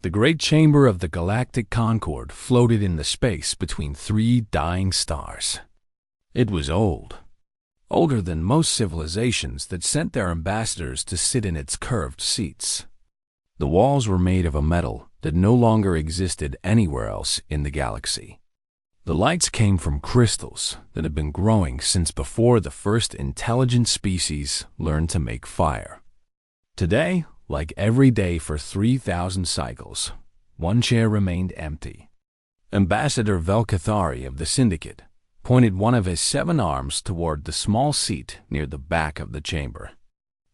The great chamber of the Galactic Concord floated in the space between three dying stars. It was old, older than most civilizations that sent their ambassadors to sit in its curved seats. The walls were made of a metal that no longer existed anywhere else in the galaxy. The lights came from crystals that had been growing since before the first intelligent species learned to make fire. Today, like every day for 3,000 cycles, one chair remained empty. Ambassador Velkathari of the Syndicate pointed one of his 7 arms toward the small seat near the back of the chamber.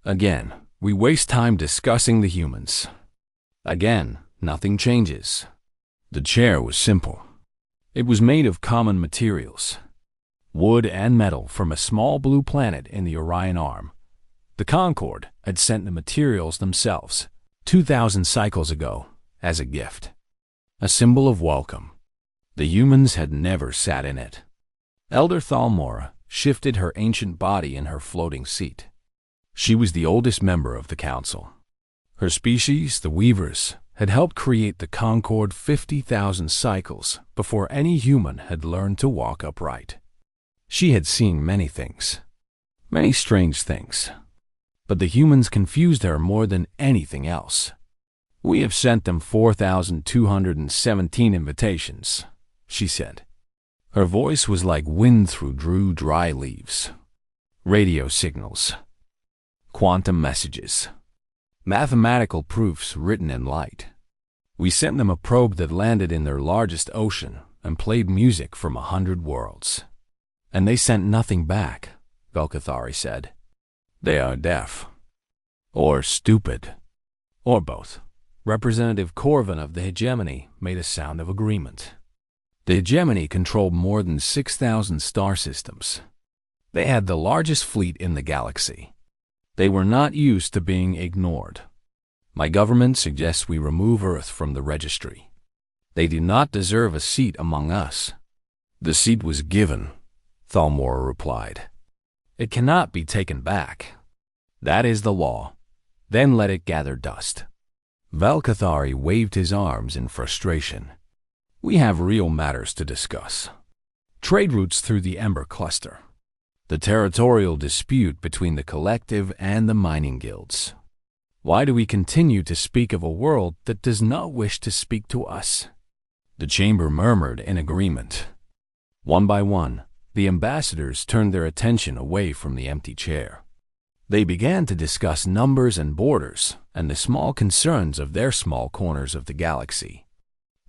Again, we waste time discussing the humans. Again, nothing changes. The chair was simple. It was made of common materials, wood and metal from a small blue planet in the Orion Arm. The Concord had sent the materials themselves 2,000 cycles ago as a gift, a symbol of welcome. The humans had never sat in it. Elder Thalmora shifted her ancient body in her floating seat. She was the oldest member of the council. Her species, the Weavers, had helped create the Concord 50,000 cycles before any human had learned to walk upright. She had seen many things, many strange things, but the humans confused her more than anything else. "We have sent them 4,217 invitations," she said. Her voice was like wind through dry leaves. Radio signals, quantum messages, mathematical proofs written in light. We sent them a probe that landed in their largest ocean and played music from 100 worlds. And they sent nothing back, Velkathari said. They are deaf. Or stupid. Or both. Representative Corvin of the Hegemony made a sound of agreement. The Hegemony controlled more than 6,000 star systems. They had the largest fleet in the galaxy. They were not used to being ignored. My government suggests we remove Earth from the registry. They do not deserve a seat among us. The seat was given, Thalmora replied. It cannot be taken back. That is the law. Then let it gather dust. Velkathari waved his arms in frustration. We have real matters to discuss. Trade routes through the Ember Cluster. The territorial dispute between the collective and the mining guilds. Why do we continue to speak of a world that does not wish to speak to us? The chamber murmured in agreement. One by one, the ambassadors turned their attention away from the empty chair. They began to discuss numbers and borders and the small concerns of their small corners of the galaxy.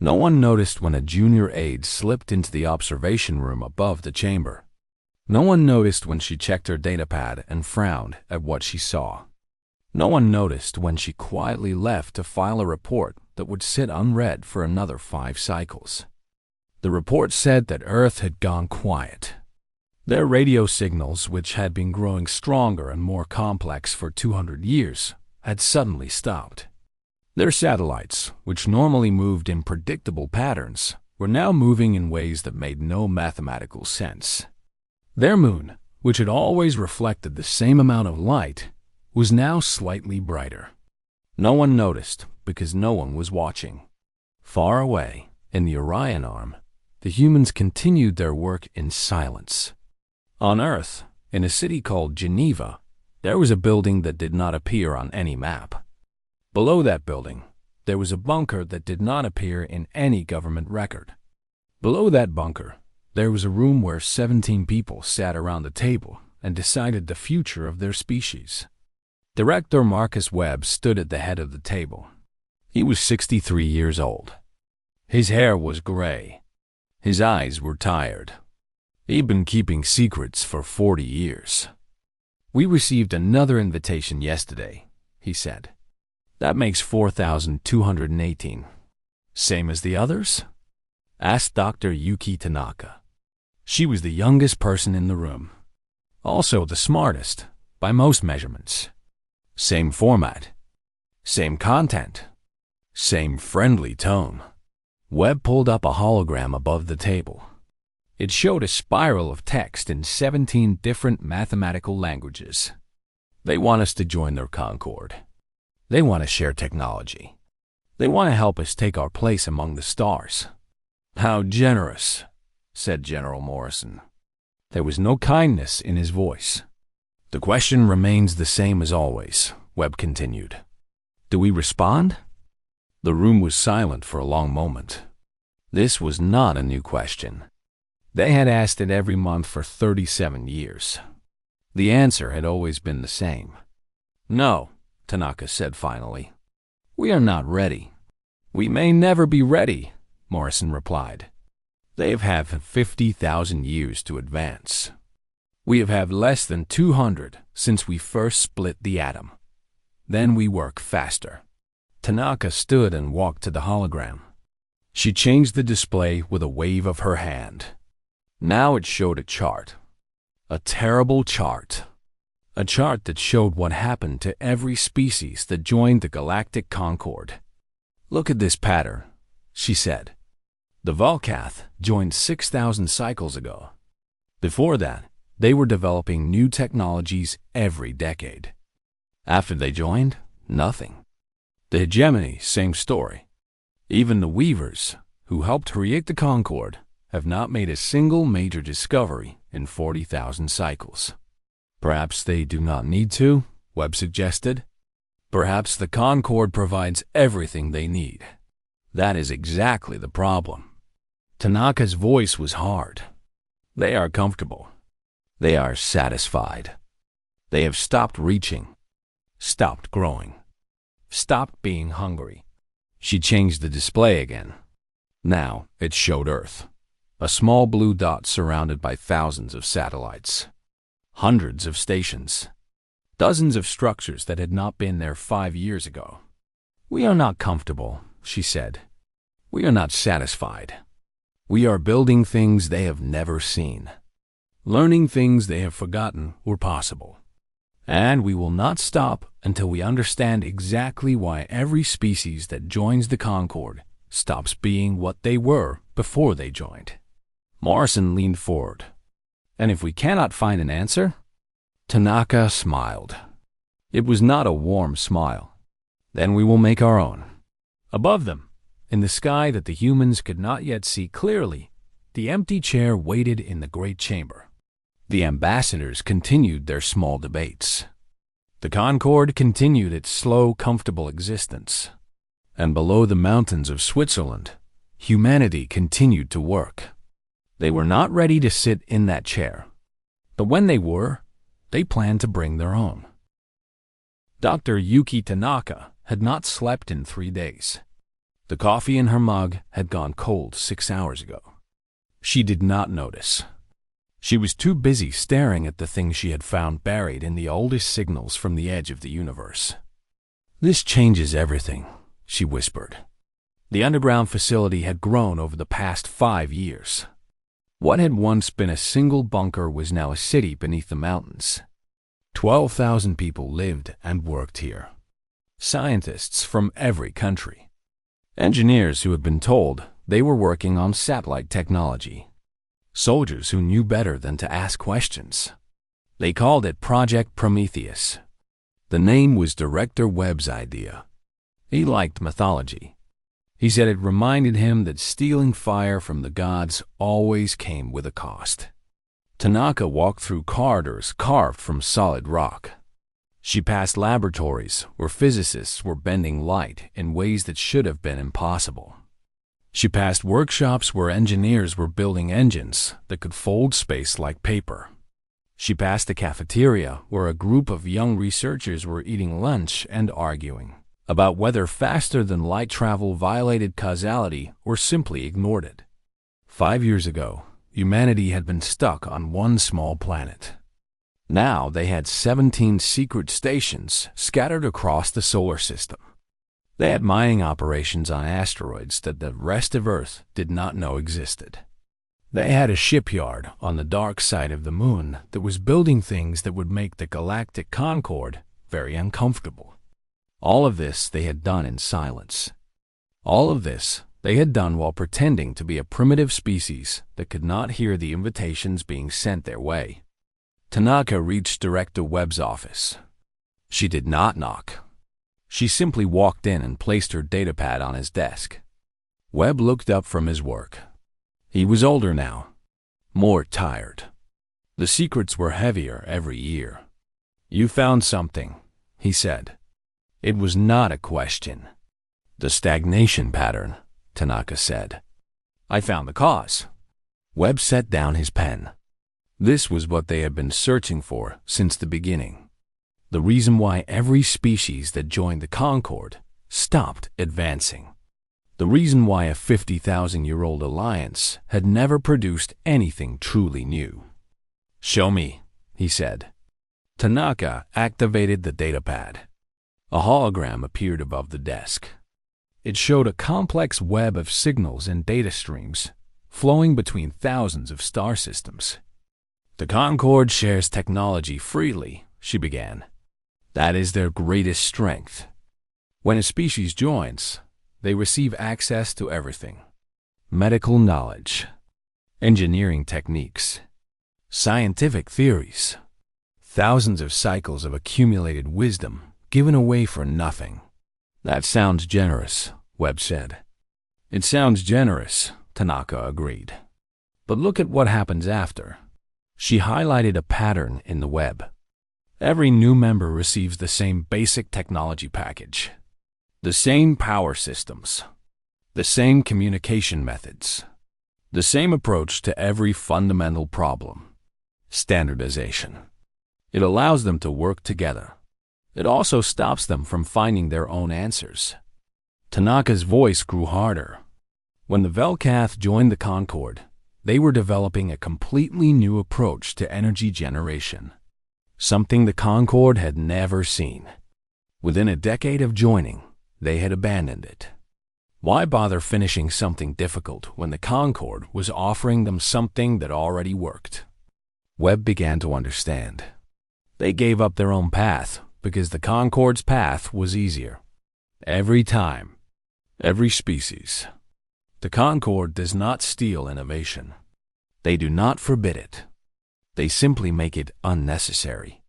No one noticed when a junior aide slipped into the observation room above the chamber. No one noticed when she checked her datapad and frowned at what she saw. No one noticed when she quietly left to file a report that would sit unread for another 5 cycles. The report said that Earth had gone quiet. Their radio signals, which had been growing stronger and more complex for 200 years, had suddenly stopped. Their satellites, which normally moved in predictable patterns, were now moving in ways that made no mathematical sense. Their moon, which had always reflected the same amount of light, was now slightly brighter. No one noticed because no one was watching. Far away, in the Orion Arm, the humans continued their work in silence. On Earth, in a city called Geneva, there was a building that did not appear on any map. Below that building, there was a bunker that did not appear in any government record. Below that bunker, there was a room where 17 people sat around the table and decided the future of their species. Director Marcus Webb stood at the head of the table. He was 63 years old. His hair was gray. His eyes were tired. He'd been keeping secrets for 40 years. We received another invitation yesterday, he said. That makes 4,218. Same as the others? Asked Dr. Yuki Tanaka. She was the youngest person in the room. Also the smartest, by most measurements. Same format. Same content. Same friendly tone. Webb pulled up a hologram above the table. It showed a spiral of text in 17 different mathematical languages. They want us to join their Concord. They want to share technology. They want to help us take our place among the stars." "How generous," said General Morrison. There was no kindness in his voice. "The question remains the same as always," Webb continued. "Do we respond?" The room was silent for a long moment. This was not a new question. They had asked it every month for 37 years. The answer had always been the same. "No," Tanaka said finally. "We are not ready." "We may never be ready," Morrison replied. "They have had 50,000 years to advance. We have had less than 200 since we first split the atom. Then we work faster." Tanaka stood and walked to the hologram. She changed the display with a wave of her hand. Now it showed a chart. A terrible chart. A chart that showed what happened to every species that joined the Galactic Concord. "Look at this pattern," she said. "The Volcath joined 6,000 cycles ago. Before that, they were developing new technologies every decade. After they joined, nothing. The Hegemony, same story. Even the Weavers, who helped create the Concord, have not made a single major discovery in 40,000 cycles." "Perhaps they do not need to," Webb suggested. "Perhaps the Concord provides everything they need. That is exactly the problem." Tanaka's voice was hard. "They are comfortable. They are satisfied. They have stopped reaching, stopped growing, stopped being hungry." She changed the display again. Now it showed Earth, a small blue dot surrounded by thousands of satellites, hundreds of stations, dozens of structures that had not been there 5 years ago. "We are not comfortable," she said. "We are not satisfied. We are building things they have never seen, learning things they have forgotten were possible. And we will not stop until we understand exactly why every species that joins the Concord stops being what they were before they joined." Morrison leaned forward. "And if we cannot find an answer?" Tanaka smiled. It was not a warm smile. "Then we will make our own." Above them, in the sky that the humans could not yet see clearly, the empty chair waited in the great chamber. The ambassadors continued their small debates. The Concord continued its slow, comfortable existence. And below the mountains of Switzerland, humanity continued to work. They were not ready to sit in that chair. But when they were, they planned to bring their own. Dr. Yuki Tanaka had not slept in 3 days. The coffee in her mug had gone cold 6 hours ago. She did not notice. She was too busy staring at the things she had found buried in the oldest signals from the edge of the universe. "This changes everything," she whispered. The underground facility had grown over the past 5 years. What had once been a single bunker was now a city beneath the mountains. 12,000 people lived and worked here. Scientists from every country. Engineers who had been told they were working on satellite technology. Soldiers who knew better than to ask questions. They called it Project Prometheus. The name was Director Webb's idea. He liked mythology. He said it reminded him that stealing fire from the gods always came with a cost. Tanaka walked through corridors carved from solid rock. She passed laboratories where physicists were bending light in ways that should have been impossible. She passed workshops where engineers were building engines that could fold space like paper. She passed a cafeteria where a group of young researchers were eating lunch and arguing about whether faster-than-light travel violated causality or simply ignored it. 5 years ago, humanity had been stuck on one small planet. Now they had 17 secret stations scattered across the solar system. They had mining operations on asteroids that the rest of Earth did not know existed. They had a shipyard on the dark side of the moon that was building things that would make the Galactic Concord very uncomfortable. All of this they had done in silence. All of this they had done while pretending to be a primitive species that could not hear the invitations being sent their way. Tanaka reached Director Webb's office. She did not knock. She simply walked in and placed her datapad on his desk. Webb looked up from his work. He was older now, more tired. The secrets were heavier every year. "You found something," he said. It was not a question. "The stagnation pattern," Tanaka said. "I found the cause." Webb set down his pen. This was what they had been searching for since the beginning. The reason why every species that joined the Concord stopped advancing. The reason why a 50,000-year-old alliance had never produced anything truly new. "Show me," he said. Tanaka activated the datapad. A hologram appeared above the desk. It showed a complex web of signals and data streams flowing between thousands of star systems. "The Concord shares technology freely," she began. "That is their greatest strength. When a species joins, they receive access to everything. Medical knowledge, engineering techniques, scientific theories, thousands of cycles of accumulated wisdom given away for nothing." "That sounds generous," Webb said. "It sounds generous," Tanaka agreed. "But look at what happens after." She highlighted a pattern in the web. Every new member receives the same basic technology package. The same power systems. The same communication methods. The same approach to every fundamental problem. Standardization. It allows them to work together. It also stops them from finding their own answers. Tanaka's voice grew harder. When the Velcath joined the Concord, they were developing a completely new approach to energy generation. Something the Concord had never seen. Within a decade of joining, they had abandoned it. Why bother finishing something difficult when the Concord was offering them something that already worked? Webb began to understand. They gave up their own path because the Concord's path was easier. Every time, every species. The Concord does not steal innovation. They do not forbid it. They simply make it unnecessary.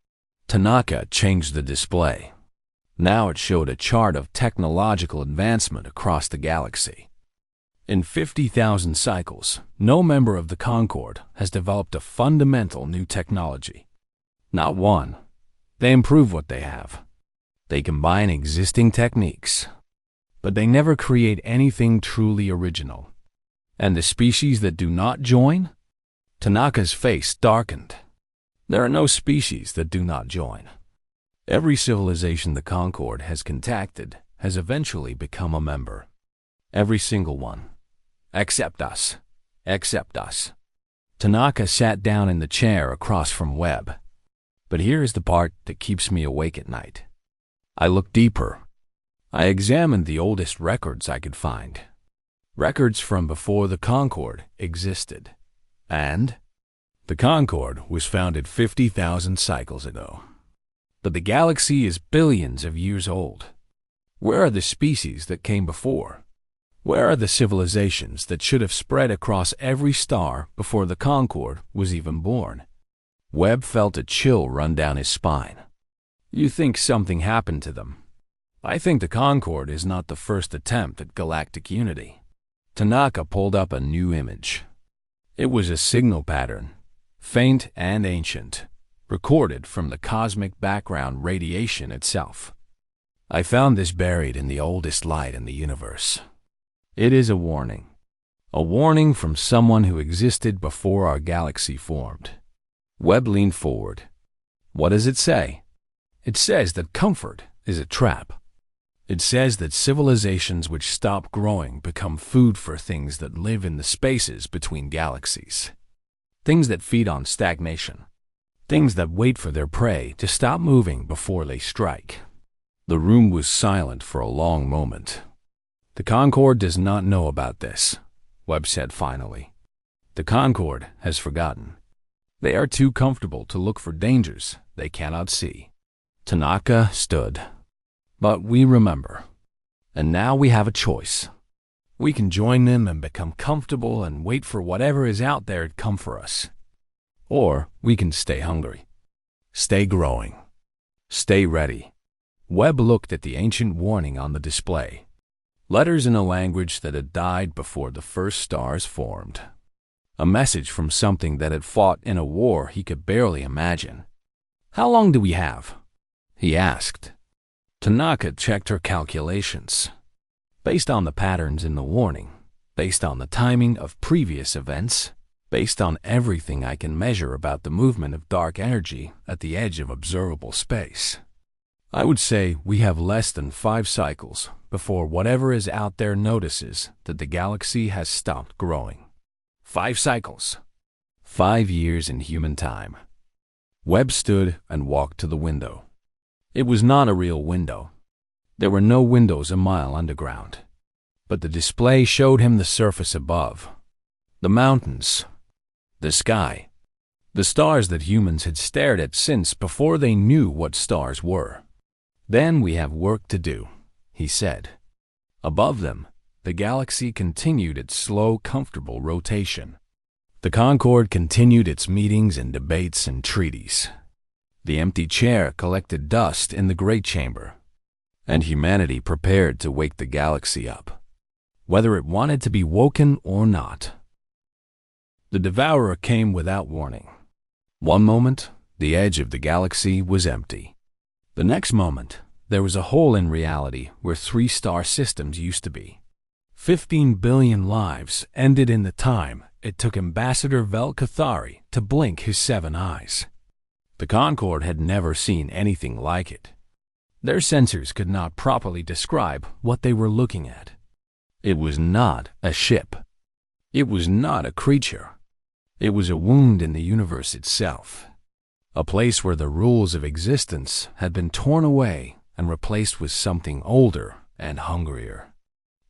Tanaka changed the display. Now it showed a chart of technological advancement across the galaxy. In 50,000 cycles, no member of the Concord has developed a fundamental new technology. Not one. They improve what they have. They combine existing techniques. But they never create anything truly original. And the species that do not join? Tanaka's face darkened. There are no species that do not join. Every civilization the Concord has contacted has eventually become a member. Every single one. Except us. Except us. Tanaka sat down in the chair across from Webb. But here is the part that keeps me awake at night. I looked deeper. I examined the oldest records I could find. Records from before the Concord existed. And the Concord was founded 50,000 cycles ago. But the galaxy is billions of years old. Where are the species that came before? Where are the civilizations that should have spread across every star before the Concord was even born? Webb felt a chill run down his spine. You think something happened to them. I think the Concord is not the first attempt at galactic unity. Tanaka pulled up a new image. It was a signal pattern, faint and ancient, recorded from the cosmic background radiation itself. I found this buried in the oldest light in the universe. It is a warning from someone who existed before our galaxy formed. Webb leaned forward. What does it say? It says that comfort is a trap. It says that civilizations which stop growing become food for things that live in the spaces between galaxies. Things that feed on stagnation. Things that wait for their prey to stop moving before they strike. The room was silent for a long moment. The Concord does not know about this, Webb said finally. The Concord has forgotten. They are too comfortable to look for dangers they cannot see. Tanaka stood. But we remember. And now we have a choice. We can join them and become comfortable and wait for whatever is out there to come for us. Or we can stay hungry. Stay growing. Stay ready. Webb looked at the ancient warning on the display. Letters in a language that had died before the first stars formed. A message from something that had fought in a war he could barely imagine. "How long do we have?" he asked. Tanaka checked her calculations. Based on the patterns in the warning, based on the timing of previous events, based on everything I can measure about the movement of dark energy at the edge of observable space, I would say we have less than 5 cycles before whatever is out there notices that the galaxy has stopped growing. 5 cycles. 5 years in human time. Webb stood and walked to the window. It was not a real window. There were no windows a mile underground. But the display showed him the surface above. The mountains. The sky. The stars that humans had stared at since before they knew what stars were. "Then we have work to do," he said. Above them, the galaxy continued its slow, comfortable rotation. The Concorde continued its meetings and debates and treaties. The empty chair collected dust in the great chamber, and humanity prepared to wake the galaxy up, whether it wanted to be woken or not. The Devourer came without warning. One moment, the edge of the galaxy was empty. The next moment, there was a hole in reality where 3 star systems used to be. 15 billion lives ended in the time it took Ambassador Vel Cathari to blink his 7 eyes. The Concorde had never seen anything like it. Their sensors could not properly describe what they were looking at. It was not a ship. It was not a creature. It was a wound in the universe itself. A place where the rules of existence had been torn away and replaced with something older and hungrier.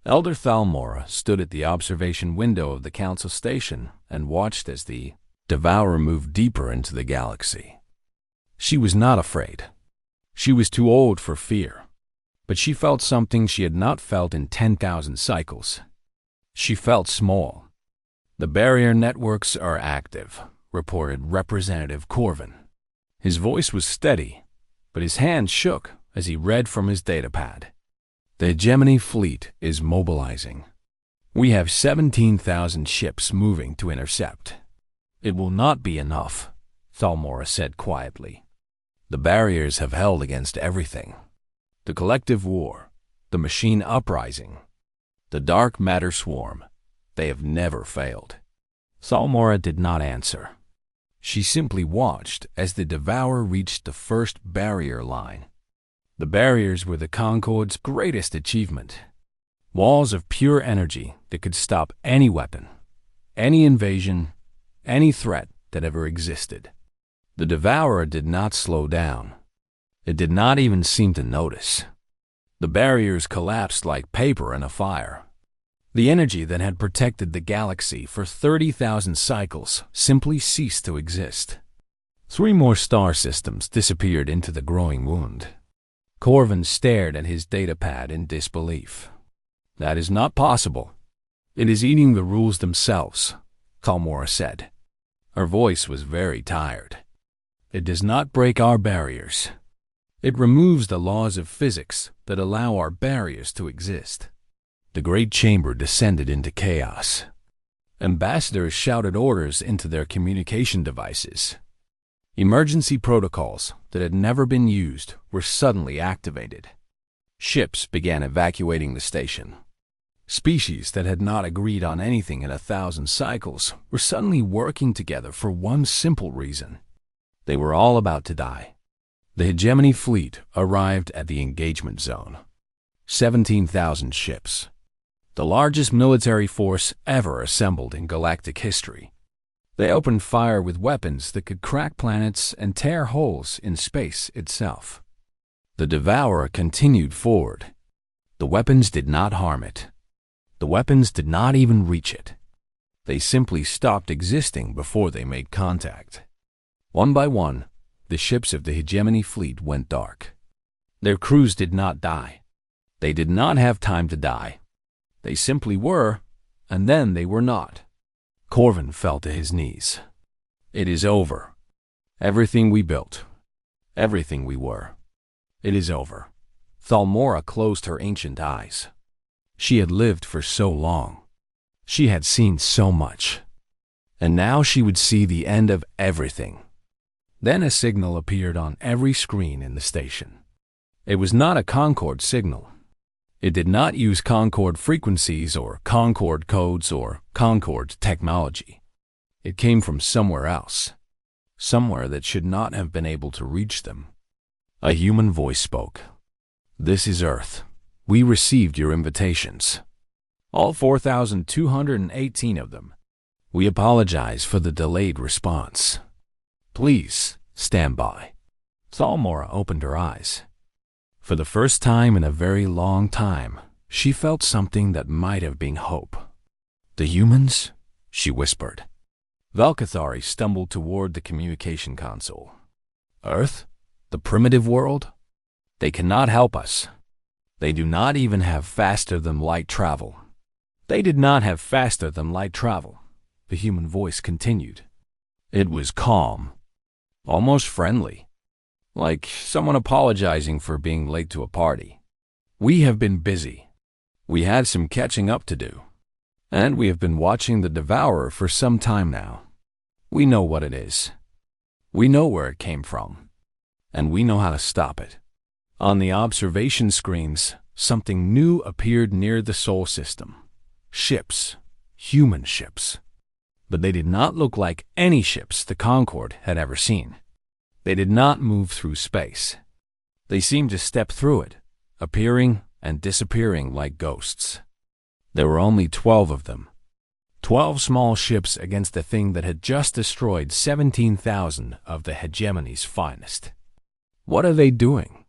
Elder Thalmora stood at the observation window of the Council Station and watched as the Devourer moved deeper into the galaxy. She was not afraid. She was too old for fear. But she felt something she had not felt in 10,000 cycles. She felt small. "The barrier networks are active," reported Representative Corvin. His voice was steady, but his hand shook as he read from his datapad. "The hegemony fleet is mobilizing. We have 17,000 ships moving to intercept." "It will not be enough," Thalmora said quietly. "The barriers have held against everything. The collective war, the machine uprising, the dark matter swarm, they have never failed." Thalmora did not answer. She simply watched as the Devourer reached the first barrier line. The barriers were the Concorde's greatest achievement. Walls of pure energy that could stop any weapon, any invasion, any threat that ever existed. The Devourer did not slow down. It did not even seem to notice. The barriers collapsed like paper in a fire. The energy that had protected the galaxy for 30,000 cycles simply ceased to exist. 3 more star systems disappeared into the growing wound. Corvin stared at his datapad in disbelief. "That is not possible. It is eating the rules themselves," Thalmora said. Her voice was very tired. "It does not break our barriers. It removes the laws of physics that allow our barriers to exist." The great chamber descended into chaos. Ambassadors shouted orders into their communication devices. Emergency protocols that had never been used were suddenly activated. Ships began evacuating the station. Species that had not agreed on anything in 1,000 cycles were suddenly working together for one simple reason. They were all about to die. The hegemony fleet arrived at the engagement zone. 17,000 ships. The largest military force ever assembled in galactic history. They opened fire with weapons that could crack planets and tear holes in space itself. The Devourer continued forward. The weapons did not harm it. The weapons did not even reach it. They simply stopped existing before they made contact. One by one, the ships of the hegemony fleet went dark. Their crews did not die. They did not have time to die. They simply were, and then they were not. Corvin fell to his knees. "It is over. Everything we built, everything we were, it is over." Thalmora closed her ancient eyes. She had lived for so long. She had seen so much. And now she would see the end of everything. Then a signal appeared on every screen in the station. It was not a Concorde signal. It did not use Concorde frequencies or Concorde codes or Concorde technology. It came from somewhere else. Somewhere that should not have been able to reach them. A human voice spoke. "This is Earth. We received your invitations. All 4,218 of them. We apologize for the delayed response. Please, stand by." Thalmora opened her eyes. For the first time in a very long time, she felt something that might have been hope. "The humans?" she whispered. Valkathari stumbled toward the communication console. "Earth? The primitive world? They cannot help us. They do not even have faster-than-light travel." "They did not have faster-than-light travel," the human voice continued. It was calm, almost friendly, like someone apologizing for being late to a party. "We have been busy. We had some catching up to do. And we have been watching the Devourer for some time now. We know what it is. We know where it came from. And we know how to stop it." On the observation screens, something new appeared near the Sol system. Ships. Human ships. But they did not look like any ships the Concorde had ever seen. They did not move through space. They seemed to step through it, appearing and disappearing like ghosts. There were only 12 of them. 12 small ships against the thing that had just destroyed 17,000 of the hegemony's finest. "What are they doing?"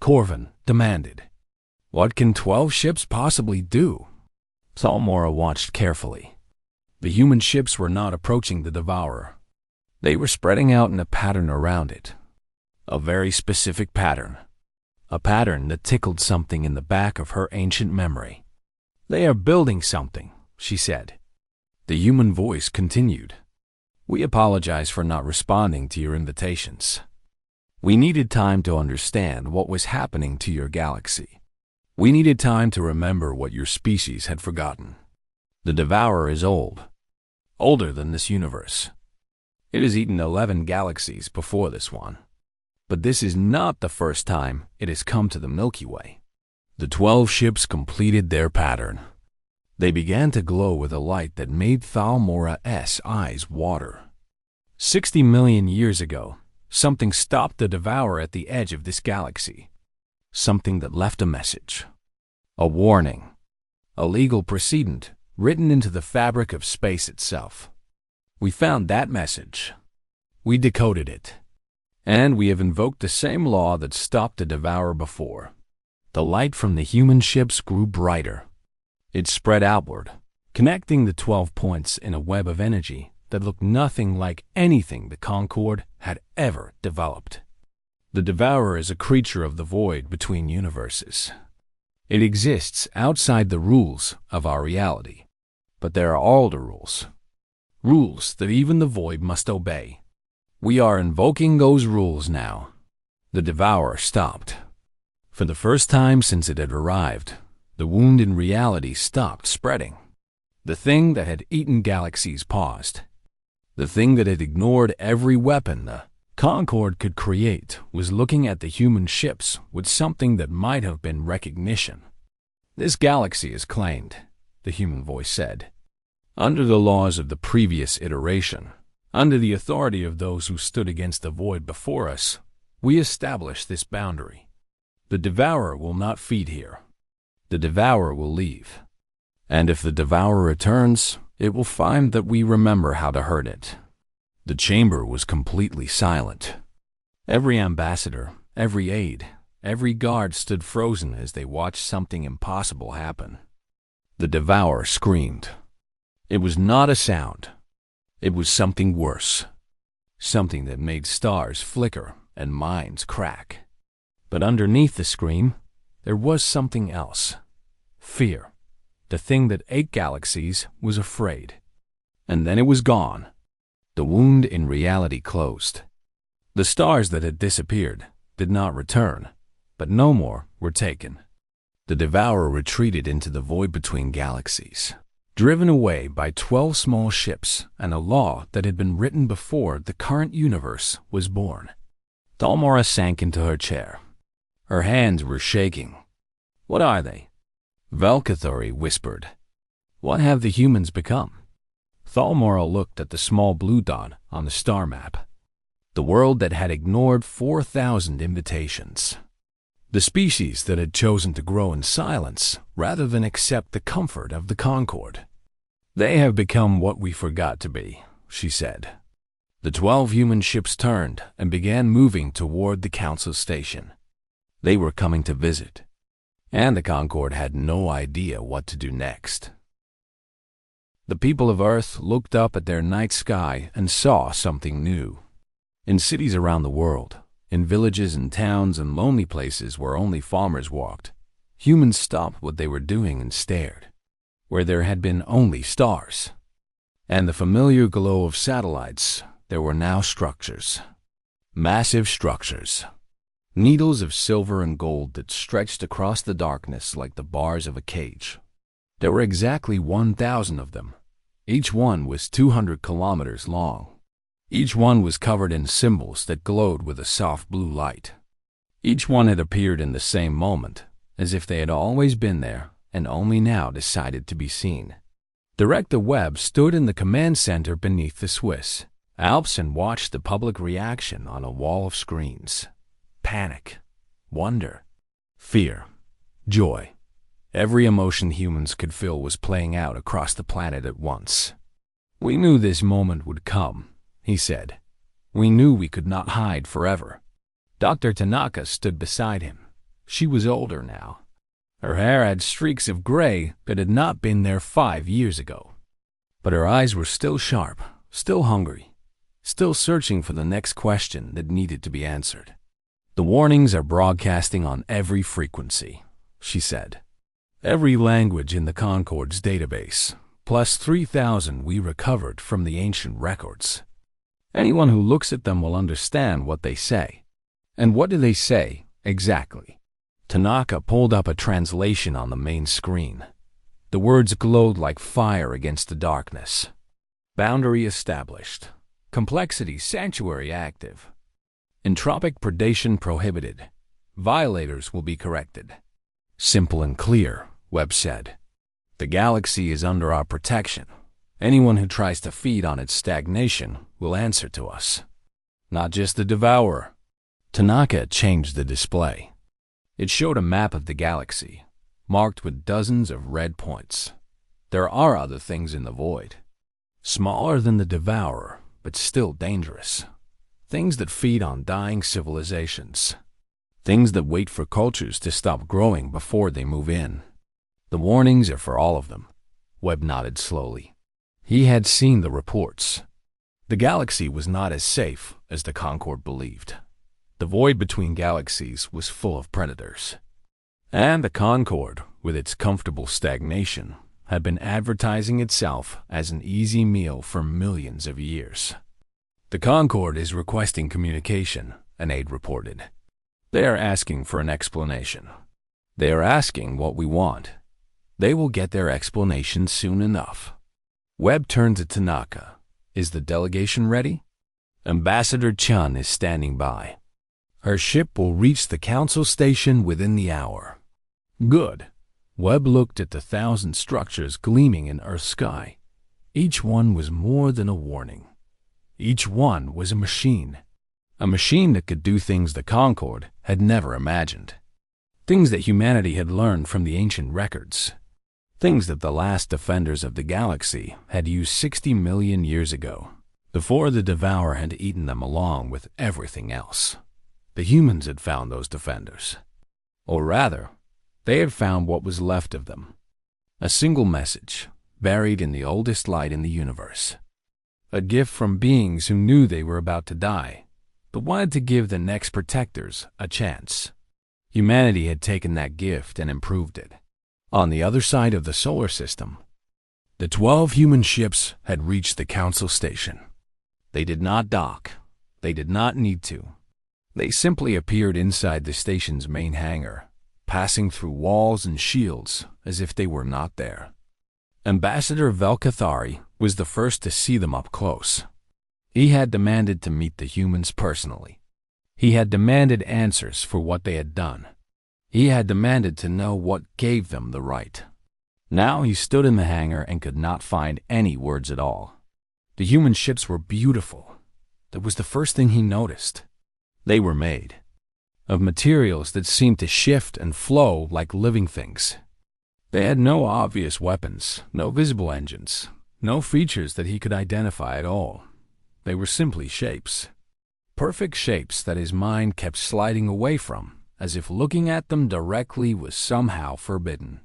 Corvin demanded. "What can 12 ships possibly do?" Thalmora watched carefully. The human ships were not approaching the Devourer. They were spreading out in a pattern around it. A very specific pattern. A pattern that tickled something in the back of her ancient memory. "They are building something," she said. The human voice continued. "We apologize for not responding to your invitations. We needed time to understand what was happening to your galaxy. We needed time to remember what your species had forgotten. The Devourer is old. Older than this universe. It has eaten 11 galaxies before this one. But this is not the first time it has come to the Milky Way." The 12 ships completed their pattern. They began to glow with a light that made Thalmora's eyes water. 60 million years ago, something stopped the Devourer at the edge of this galaxy. Something that left a message. A warning. A legal precedent written into the fabric of space itself. We found that message. We decoded it. And we have invoked the same law that stopped the Devourer before. The light from the human ships grew brighter. It spread outward, connecting the 12 points in a web of energy that looked nothing like anything the Concorde had ever developed. The Devourer is a creature of the void between universes. It exists outside the rules of our reality. But there are older rules. Rules that even the void must obey. We are invoking those rules now. The Devourer stopped. For the first time since it had arrived, the wound in reality stopped spreading. The thing that had eaten galaxies paused. The thing that had ignored every weapon the Concorde could create was looking at the human ships with something that might have been recognition. "This galaxy is claimed," the human voice said. "Under the laws of the previous iteration, under the authority of those who stood against the void before us, we established this boundary. The Devourer will not feed here. The Devourer will leave. And if the Devourer returns, it will find that we remember how to hurt it." The chamber was completely silent. Every ambassador, every aide, every guard stood frozen as they watched something impossible happen. The Devourer screamed. It was not a sound. It was something worse. Something that made stars flicker and minds crack. But underneath the scream, there was something else. Fear. The thing that ate galaxies was afraid. And then it was gone. The wound in reality closed. The stars that had disappeared did not return, but no more were taken. The Devourer retreated into the void between galaxies, driven away by 12 small ships and a law that had been written before the current universe was born. Thalmora sank into her chair. Her hands were shaking. "What are they?" Velcathori whispered. "What have the humans become?" Thalmora looked at the small blue dot on the star map. The world that had ignored 4,000 invitations. The species that had chosen to grow in silence rather than accept the comfort of the Concord. "They have become what we forgot to be," she said. The 12 human ships turned and began moving toward the Council Station. They were coming to visit, and the Concord had no idea what to do next. The people of Earth looked up at their night sky and saw something new. In cities around the world, in villages and towns and lonely places where only farmers walked, humans stopped what they were doing and stared, where there had been only stars. And the familiar glow of satellites, there were now structures. Massive structures. Needles of silver and gold that stretched across the darkness like the bars of a cage. There were exactly 1,000 of them. Each one was 200 kilometers long. Each one was covered in symbols that glowed with a soft blue light. Each one had appeared in the same moment, as if they had always been there and only now decided to be seen. Director Webb stood in the command center beneath the Swiss Alps and watched the public reaction on a wall of screens. Panic, wonder, fear, joy. Every emotion humans could feel was playing out across the planet at once. "We knew this moment would come," he said. "We knew we could not hide forever." Dr. Tanaka stood beside him. She was older now. Her hair had streaks of gray that had not been there 5 years ago. But her eyes were still sharp, still hungry, still searching for the next question that needed to be answered. "The warnings are broadcasting on every frequency," she said. "Every language in the Concord's database, plus 3,000 we recovered from the ancient records. Anyone who looks at them will understand what they say." "And what do they say, exactly?" Tanaka pulled up a translation on the main screen. The words glowed like fire against the darkness. "Boundary established. Complexity sanctuary active. Entropic predation prohibited. Violators will be corrected." "Simple and clear," Webb said. "The galaxy is under our protection. Anyone who tries to feed on its stagnation will answer to us. Not just the Devourer." Tanaka changed the display. It showed a map of the galaxy, marked with dozens of red points. There are other things in the void. Smaller than the Devourer, but still dangerous. Things that feed on dying civilizations. Things that wait for cultures to stop growing before they move in. "The warnings are for all of them," Webb nodded slowly. He had seen the reports. The galaxy was not as safe as the Concord believed. The void between galaxies was full of predators. And the Concord, with its comfortable stagnation, had been advertising itself as an easy meal for millions of years. "The Concord is requesting communication," an aide reported. "They are asking for an explanation. They are asking what we want. They will get their explanation soon enough." Webb turned to Tanaka. "Is the delegation ready?" "Ambassador Chun is standing by. Her ship will reach the Council Station within the hour." "Good." Webb looked at the 1,000 structures gleaming in Earth's sky. Each one was more than a warning. Each one was a machine that could do things the Concord had never imagined. Things that humanity had learned from the ancient records. Things that the last defenders of the galaxy had used 60 million years ago, before the Devourer had eaten them along with everything else. The humans had found those defenders. Or rather, they had found what was left of them. A single message, buried in the oldest light in the universe. A gift from beings who knew they were about to die, but wanted to give the next protectors a chance. Humanity had taken that gift and improved it. On the other side of the solar system, the 12 human ships had reached the Council Station. They did not dock. They did not need to. They simply appeared inside the station's main hangar, passing through walls and shields as if they were not there. Ambassador Velkathari was the first to see them up close. He had demanded to meet the humans personally. He had demanded answers for what they had done. He had demanded to know what gave them the right. Now he stood in the hangar and could not find any words at all. The human ships were beautiful. That was the first thing he noticed. They were made of materials that seemed to shift and flow like living things. They had no obvious weapons, no visible engines, no features that he could identify at all. They were simply shapes. Perfect shapes that his mind kept sliding away from, as if looking at them directly was somehow forbidden.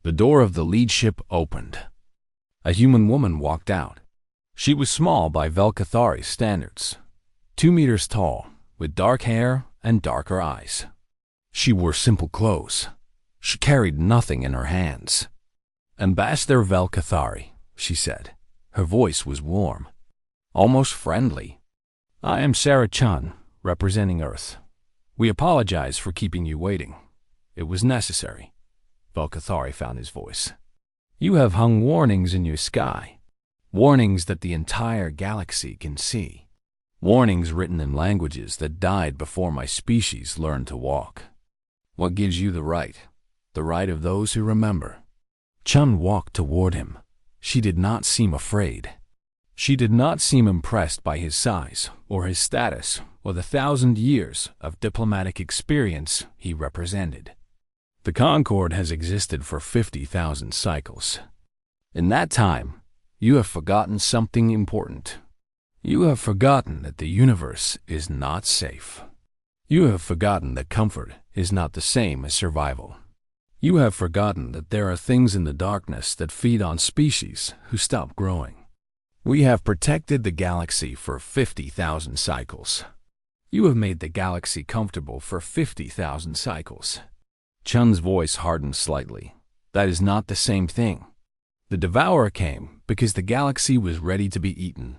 The door of the lead ship opened. A human woman walked out. She was small by Velkathari's standards, 2 meters tall, with dark hair and darker eyes. She wore simple clothes. She carried nothing in her hands. "Ambassador Velkathari," she said. Her voice was warm, almost friendly. "I am Sarah Chun, representing Earth. We apologize for keeping you waiting. It was necessary." Velkathari found his voice. "You have hung warnings in your sky. Warnings that the entire galaxy can see. Warnings written in languages that died before my species learned to walk. What gives you the right? The right of those who remember." Chun walked toward him. She did not seem afraid. She did not seem impressed by his size, or his status, or the 1,000 years of diplomatic experience he represented. "The Concord has existed for 50,000 cycles. In that time, you have forgotten something important. You have forgotten that the universe is not safe. You have forgotten that comfort is not the same as survival. You have forgotten that there are things in the darkness that feed on species who stop growing. We have protected the galaxy for 50,000 cycles. You have made the galaxy comfortable for 50,000 cycles." Chun's voice hardened slightly. "That is not the same thing. The Devourer came because the galaxy was ready to be eaten.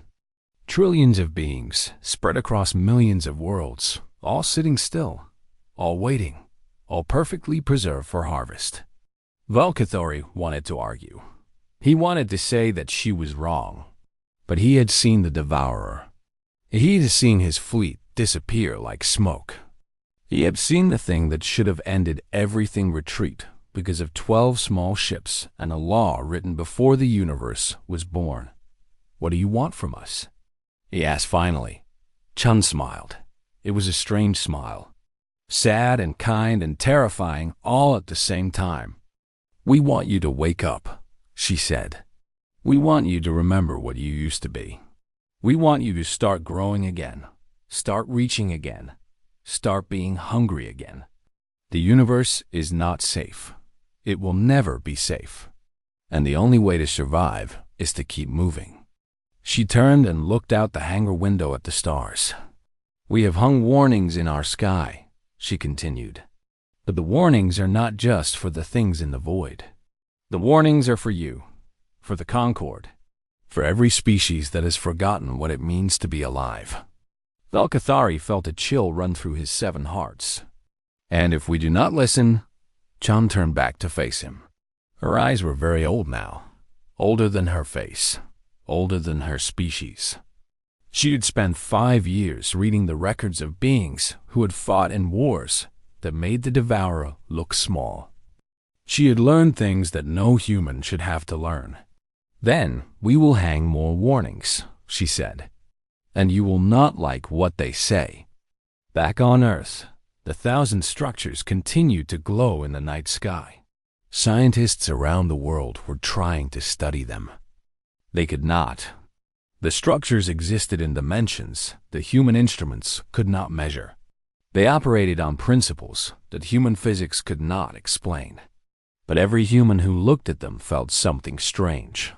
Trillions of beings spread across millions of worlds, all sitting still, all waiting, all perfectly preserved for harvest." Velkathari wanted to argue. He wanted to say that she was wrong. But he had seen the Devourer. He had seen his fleet disappear like smoke. He had seen the thing that should have ended everything retreat because of 12 small ships and a law written before the universe was born. "What do you want from us?" he asked finally. Chun smiled. It was a strange smile. Sad and kind and terrifying all at the same time. "We want you to wake up," she said. "We want you to remember what you used to be. We want you to start growing again, start reaching again, start being hungry again. The universe is not safe. It will never be safe. And the only way to survive is to keep moving." She turned and looked out the hangar window at the stars. "We have hung warnings in our sky," she continued. "But the warnings are not just for the things in the void. The warnings are for you, for the Concord, for every species that has forgotten what it means to be alive." Velkathari felt a chill run through his 7 hearts. "And if we do not listen," Chun turned back to face him. Her eyes were very old now, older than her face, older than her species. She had spent 5 years reading the records of beings who had fought in wars that made the Devourer look small. She had learned things that no human should have to learn. "Then we will hang more warnings," she said. "And you will not like what they say." Back on Earth, the 1,000 structures continued to glow in the night sky. Scientists around the world were trying to study them. They could not. The structures existed in dimensions the human instruments could not measure. They operated on principles that human physics could not explain. But every human who looked at them felt something strange,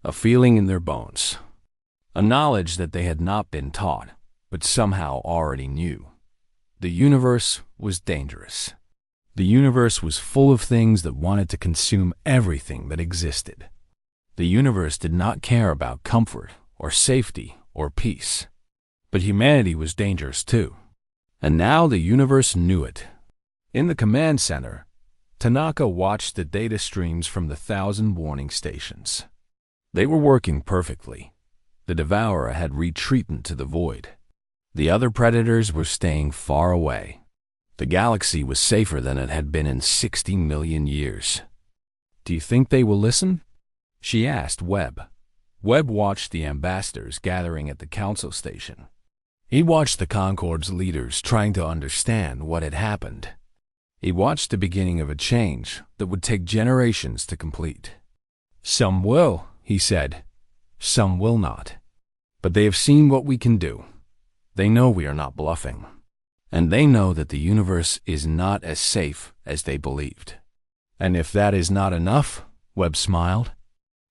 a feeling in their bones, a knowledge that they had not been taught, but somehow already knew. The universe was dangerous. The universe was full of things that wanted to consume everything that existed. The universe did not care about comfort or safety or peace. But humanity was dangerous too. And now the universe knew it. In the command center, Tanaka watched the data streams from the 1,000 warning stations. They were working perfectly. The Devourer had retreated to the void. The other predators were staying far away. The galaxy was safer than it had been in 60 million years. "Do you think they will listen?" she asked Webb. Webb watched the ambassadors gathering at the council station. He watched the Concord's leaders trying to understand what had happened. He watched the beginning of a change that would take generations to complete. "Some will," he said. "Some will not. But they have seen what we can do. They know we are not bluffing. And they know that the universe is not as safe as they believed." "And if that is not enough," Webb smiled.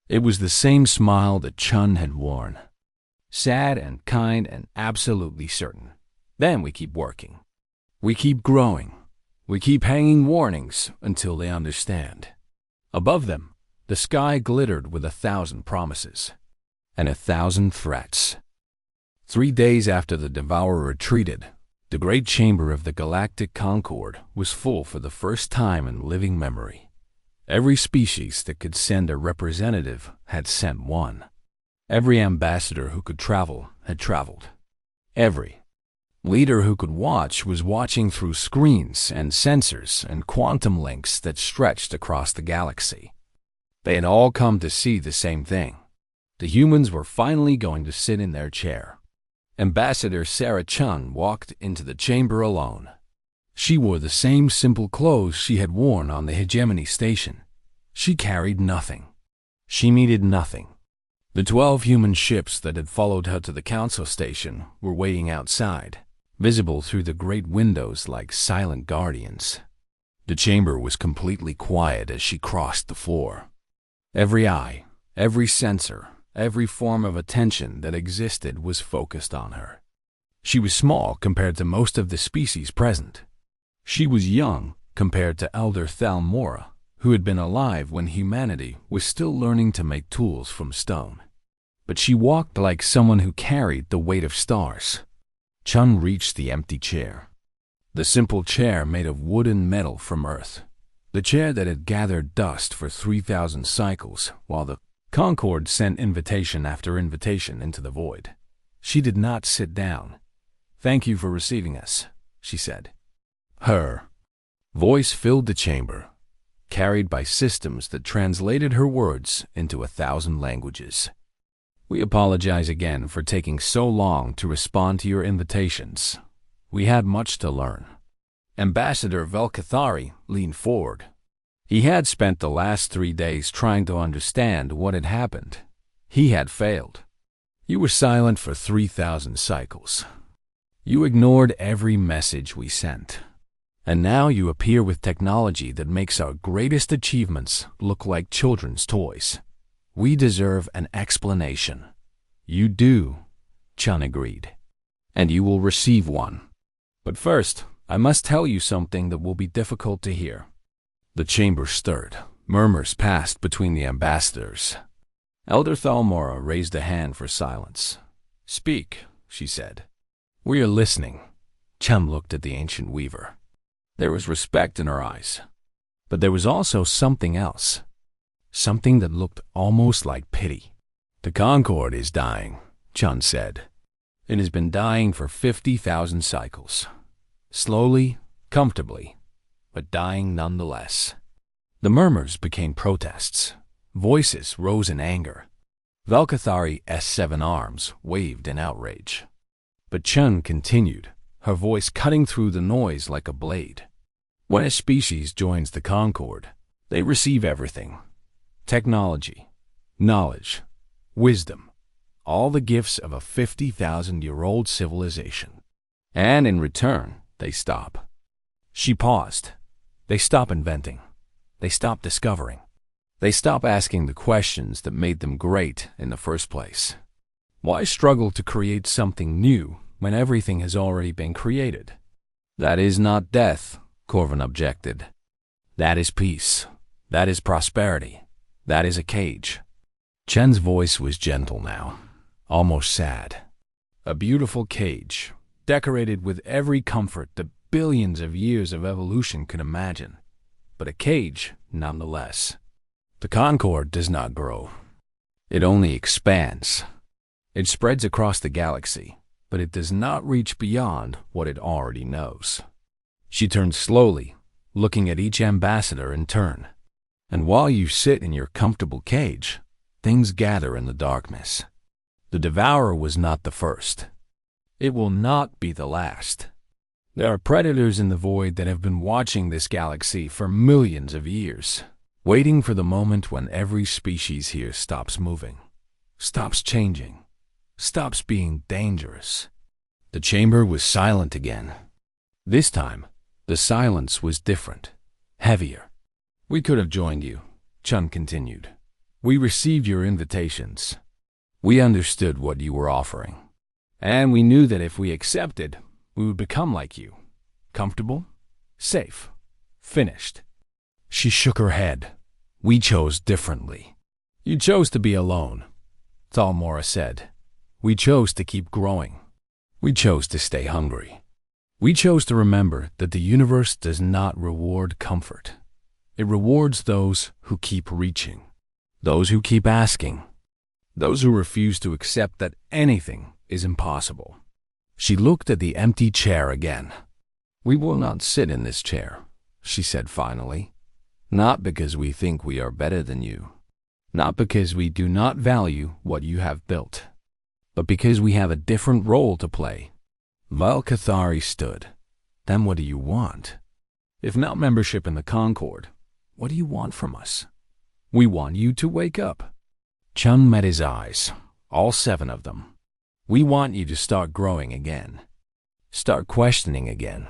It was the same smile that Chun had worn. Sad and kind and absolutely certain. "Then we keep working. We keep growing. We keep hanging warnings until they understand." Above them, the sky glittered with 1,000 promises and 1,000 threats. 3 days after the Devourer retreated, the great chamber of the Galactic Concord was full for the first time in living memory. Every species that could send a representative had sent one. Every ambassador who could travel had traveled. Every leader who could watch was watching through screens and sensors and quantum links that stretched across the galaxy. They had all come to see the same thing. The humans were finally going to sit in their chair. Ambassador Sarah Chun walked into the chamber alone. She wore the same simple clothes she had worn on the Hegemony station. She carried nothing. She needed nothing. The 12 human ships that had followed her to the council station were waiting outside, visible through the great windows like silent guardians. The chamber was completely quiet as she crossed the floor. Every eye, every sensor, every form of attention that existed was focused on her. She was small compared to most of the species present. She was young compared to Elder Thalmora, who had been alive when humanity was still learning to make tools from stone. But she walked like someone who carried the weight of stars. Chun reached the empty chair. The simple chair made of wood and metal from Earth. The chair that had gathered dust for 3,000 cycles while the Concord sent invitation after invitation into the void. She did not sit down. "Thank you for receiving us," she said. Her voice filled the chamber, carried by systems that translated her words into 1,000 languages. "We apologize again for taking so long to respond to your invitations. We had much to learn." Ambassador Velkathari leaned forward. He had spent the last 3 days trying to understand what had happened. He had failed. "You were silent for 3,000 cycles. You ignored every message we sent. And now you appear with technology that makes our greatest achievements look like children's toys. We deserve an explanation." "You do," Chun agreed. "And you will receive one. But first, I must tell you something that will be difficult to hear." The chamber stirred. Murmurs passed between the ambassadors. Elder Thalmora raised a hand for silence. "Speak," she said. "We are listening." Chun looked at the ancient weaver. There was respect in her eyes. But there was also something else. Something that looked almost like pity. "The Concord is dying," Chun said. "It has been dying for 50,000 cycles. Slowly, comfortably, but dying nonetheless." The murmurs became protests. Voices rose in anger. Velkathari S7 arms waved in outrage. But Chun continued, her voice cutting through the noise like a blade. "When a species joins the Concord, they receive everything. Technology, knowledge, wisdom, all the gifts of a 50,000-year-old civilization. And in return, they stop." She paused. They stop inventing. They stop discovering. They stop asking the questions that made them great in the first place. Why struggle to create something new when everything has already been created? "That is not death," Corvin objected. "That is peace. That is prosperity. That is a cage." Chen's voice was gentle now, almost sad. "A beautiful cage, decorated with every comfort that billions of years of evolution could imagine. but a cage nonetheless. The Concorde does not grow. It only expands. It spreads across the galaxy, but it does not reach beyond what it already knows. She turned slowly, looking at each ambassador in turn. And while you sit in your comfortable cage, things gather in the darkness. The Devourer was not the first. It will not be the last. There are predators in the void that have been watching this galaxy for millions of years, waiting for the moment when every species here stops moving, stops changing, stops being dangerous. The chamber was silent again. This time, the silence was different, heavier. "We could have joined you," Chun continued. "We received your invitations. We understood what you were offering. And we knew that if we accepted, we would become like you. Comfortable, safe, finished." She shook her head. "We chose differently." "You chose to be alone," Thalmora said. "We chose to keep growing. We chose to stay hungry. We chose to remember that the universe does not reward comfort. It rewards those who keep reaching, those who keep asking, those who refuse to accept that anything is impossible." She looked at the empty chair again. "We will not sit in this chair," she said finally. "Not because we think we are better than you, not because we do not value what you have built, but because we have a different role to play." Val-Cathari stood. "Then what do you want? If not membership in the Concorde, what do you want from us?" "We want you to wake up." Chun met his eyes, all 7 of them. "We want you to start growing again. Start questioning again.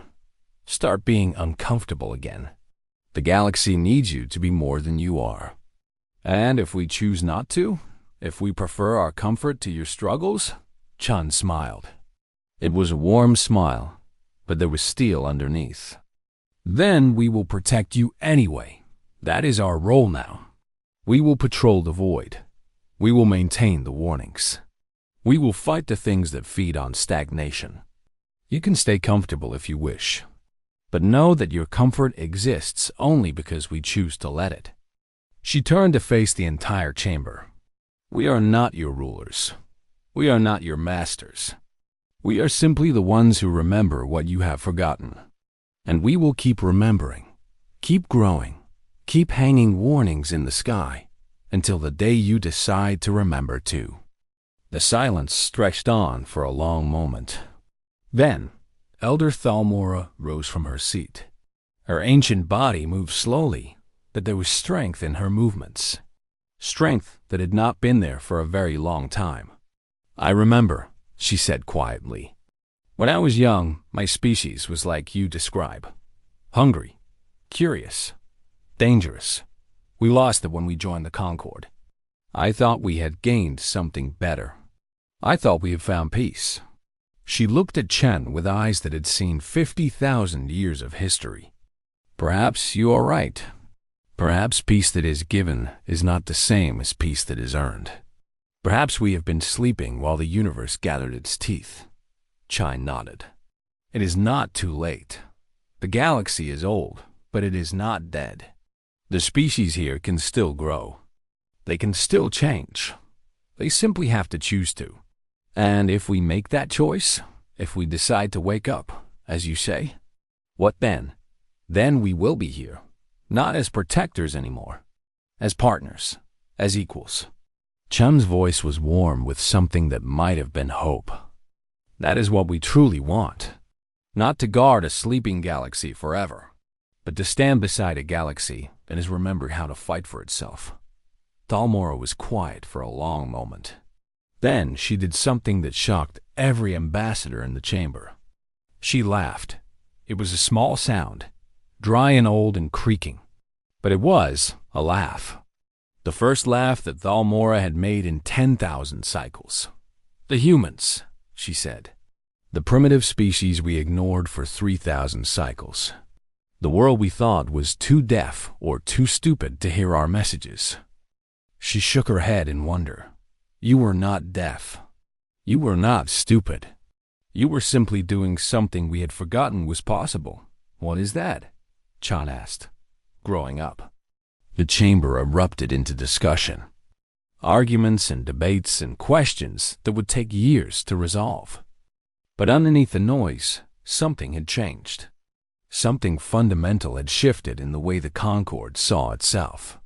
Start being uncomfortable again. The galaxy needs you to be more than you are. And if we choose not to, if we prefer our comfort to your struggles," Chun smiled. It was a warm smile, but there was steel underneath. "Then we will protect you anyway. That is our role now. We will patrol the void. We will maintain the warnings. We will fight the things that feed on stagnation. You can stay comfortable if you wish, but know that your comfort exists only because we choose to let it." She turned to face the entire chamber. "We are not your rulers. We are not your masters. We are simply the ones who remember what you have forgotten. And we will keep remembering, keep growing, keep hanging warnings in the sky until the day you decide to remember too." The silence stretched on for a long moment. Then, Elder Thalmora rose from her seat. Her ancient body moved slowly, but there was strength in her movements. Strength that had not been there for a very long time. "I remember," she said quietly. "When I was young, my species was like you describe. Hungry, curious, dangerous. We lost it when we joined the Concorde. I thought we had gained something better. I thought we had found peace." She looked at Chen with eyes that had seen 50,000 years of history. "Perhaps you are right. Perhaps peace that is given is not the same as peace that is earned. Perhaps we have been sleeping while the universe gathered its teeth." Chai nodded. "It is not too late. The galaxy is old, but it is not dead. The species here can still grow. They can still change. They simply have to choose to. And if we make that choice, if we decide to wake up, as you say, what then? Then we will be here, not as protectors anymore, as partners, as equals." Chun's voice was warm with something that might have been hope. "That is what we truly want. Not to guard a sleeping galaxy forever, but to stand beside a galaxy that has remembered how to fight for itself." Thalmora was quiet for a long moment. Then she did something that shocked every ambassador in the chamber. She laughed. It was a small sound, dry and old and creaking, but it was a laugh. The first laugh that Thalmora had made in 10,000 cycles. "The humans," she said. "The primitive species we ignored for 3,000 cycles. The world we thought was too deaf or too stupid to hear our messages." She shook her head in wonder. "You were not deaf. You were not stupid. You were simply doing something we had forgotten was possible." "What is that?" Chan asked. growing up. The chamber erupted into discussion. Arguments and debates and questions that would take years to resolve. But underneath the noise, something had changed. Something fundamental had shifted in the way the Concord saw itself.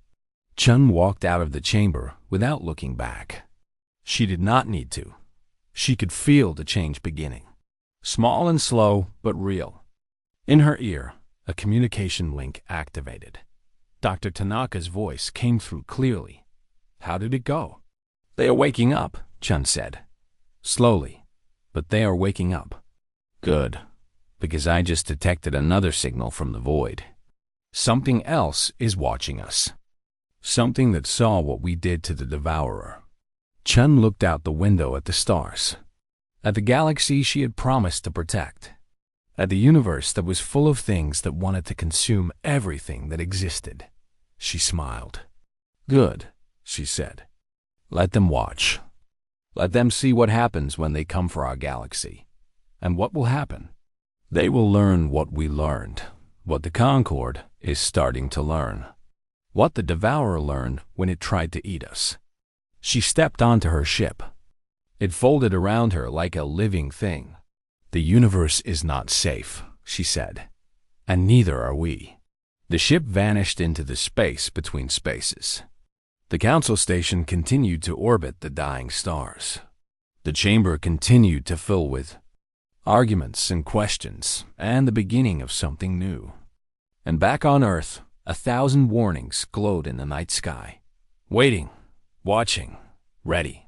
Chun walked out of the chamber without looking back. She did not need to. She could feel the change beginning. Small and slow, but real. In her ear, a communication link activated. Dr. Tanaka's voice came through clearly. How did it go? They are waking up, Chun said. Slowly, but they are waking up. Good, because I just detected another signal from the void. Something else is watching us. Something that saw what we did to the Devourer. Chun looked out the window at the stars. At the galaxy she had promised to protect. At the universe that was full of things that wanted to consume everything that existed. She smiled. Good, she said. Let them watch. Let them see what happens when they come for our galaxy. And what will happen? They will learn what we learned, what the Concord is starting to learn, what the Devourer learned when it tried to eat us. She stepped onto her ship. It folded around her like a living thing. The universe is not safe, she said, and neither are we. The ship vanished into the space between spaces. The council station continued to orbit the dying stars. The chamber continued to fill with arguments and questions, and the beginning of something new. And back on Earth, 1,000 warnings glowed in the night sky. Waiting, watching, ready.